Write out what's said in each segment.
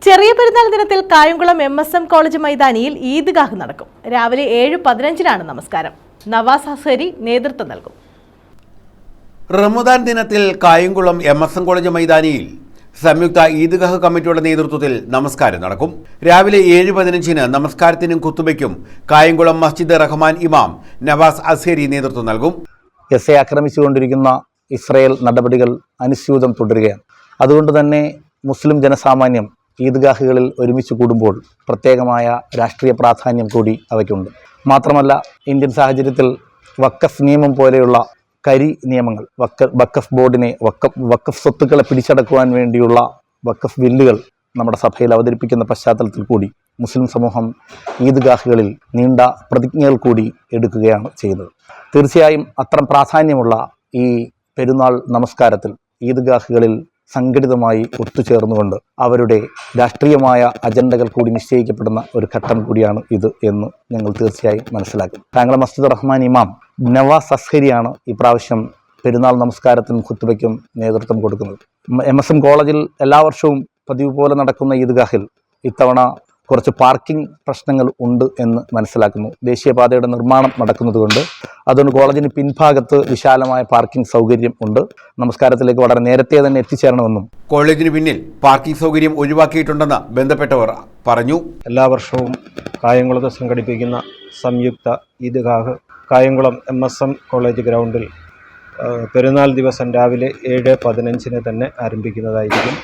ചെറിയ പെരുന്നാൾ ദിനത്തിൽ കായംകുളം MSM കോളേജ് മൈതാനിയിൽ ഈദ്ഗാഹ് നടക്കും. രാവിലെ 7:15 നമസ്കാരം. നവാസ് ഹസരി നേതൃത്വം നൽകും. റമദാൻ ദിനത്തിൽ കായംകുളം MSM കോളേജ് മൈതാനിയിൽ സംയുക്ത ഈദ്ഗാഹ് കമ്മിറ്റിയുടെ നേതൃത്വത്തിൽ നമസ്കാരം നടക്കും. രാവിലെ 7:15 നമസ്കാരത്തിനും കുത്തുബയ്ക്കും കായംകുളം മസ്ജിദ് റഹ്മാൻ ഇമാം നവാസ് ഹസരി നേതൃത്വം നൽകും. ആക്രമിച്ചുകൊണ്ടിരിക്കുന്ന ഇസ്രായേൽ നടപടികൾ അനുസ്യൂതം തുടരുകയാണ്. അതുകൊണ്ട് തന്നെ മുസ്ലിം ജനസാമാന്യം ഈദ്ഗാഹുകളിൽ ഒരുമിച്ച് കൂടുമ്പോൾ പ്രത്യേകമായ രാഷ്ട്രീയ പ്രാധാന്യം കൂടി അവയ്ക്കുണ്ട്. മാത്രമല്ല, ഇന്ത്യൻ സാഹചര്യത്തിൽ വഖഫ് നിയമം പോലെയുള്ള കരി നിയമങ്ങൾ, വഖഫ് ബോർഡിനെ, വഖഫ് സ്വത്തുക്കളെ പിടിച്ചടക്കുവാൻ വേണ്ടിയുള്ള വഖഫ് ബില്ലുകൾ നമ്മുടെ സഭയിൽ അവതരിപ്പിക്കുന്ന പശ്ചാത്തലത്തിൽ കൂടി മുസ്ലിം സമൂഹം ഈദ്ഗാഹുകളിൽ നീണ്ട പ്രതിജ്ഞകൾ കൂടി എടുക്കുകയാണ് ചെയ്യുന്നത്. തീർച്ചയായും അത്തരം പ്രാധാന്യമുള്ള ഈ പെരുന്നാൾ നമസ്കാരത്തിൽ ഈദ്ഗാഹുകളിൽ സംഘടിതമായി ഒത്തുചേർന്നുകൊണ്ട് അവരുടെ രാഷ്ട്രീയമായ അജണ്ടകൾ കൂടി നിശ്ചയിക്കപ്പെടുന്ന ഒരു ഘട്ടം കൂടിയാണ് ഇത് എന്ന് ഞങ്ങൾ തീർച്ചയായും മനസ്സിലാക്കും. കായംകുളം മസ്ജിദ് റഹ്മാൻ ഇമാം നവാസ് ഹസരിയാണ് ഇപ്രാവശ്യം പെരുന്നാൾ നമസ്കാരത്തിനും ഖുത്ബയ്ക്കും നേതൃത്വം കൊടുക്കുന്നത്. MSM കോളേജിൽ എല്ലാ വർഷവും പതിവ് പോലെ നടക്കുന്ന ഈദ്ഗാഹിൽ ഇത്തവണ കുറച്ച് പാർക്കിംഗ് പ്രശ്നങ്ങൾ ഉണ്ട് എന്ന് മനസ്സിലാക്കുന്നു. ദേശീയപാതയുടെ നിർമ്മാണം നടക്കുന്നതുകൊണ്ട് അതുകൊണ്ട് കോളേജിന് പിൻഭാഗത്ത് വിശാലമായ പാർക്കിംഗ് സൗകര്യം ഉണ്ട്. നമസ്കാരത്തിലേക്ക് വളരെ നേരത്തെ തന്നെ എത്തിച്ചേരണമെന്നും കോളേജിന് പിന്നിൽ പാർക്കിംഗ് സൗകര്യം ഒഴിവാക്കിയിട്ടുണ്ടെന്ന് ബന്ധപ്പെട്ടവർ പറഞ്ഞു. എല്ലാ വർഷവും കായംകുളത്ത് സംഘടിപ്പിക്കുന്ന സംയുക്ത ഈദ്ഗാഹ് കായംകുളം MSM കോളേജ് ഗ്രൗണ്ടിൽ പെരുന്നാൾ ദിവസം രാവിലെ 7:15 തന്നെ ആരംഭിക്കുന്നതായിരിക്കും.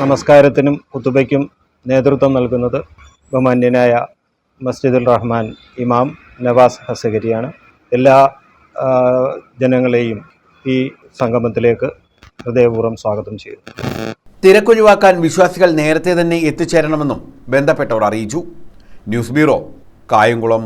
നമസ്കാരത്തിനും ഖുതുബയ്ക്കും നേതൃത്വം നൽകുന്നത് ബഹുമാന്യനായ മസ്ജിദുൽ റഹ്മാൻ ഇമാം നവാസ് ഹസരിയാണ്. എല്ലാ ജനങ്ങളെയും ഈ സംഗമത്തിലേക്ക് ഹൃദയപൂർവ്വം സ്വാഗതം ചെയ്യുന്നു. തിരക്കൊഴിവാക്കാൻ വിശ്വാസികൾ നേരത്തെ തന്നെ എത്തിച്ചേരണമെന്നും ബന്ധപ്പെട്ടവർ അറിയിച്ചു. News bureau, Kayamkulam.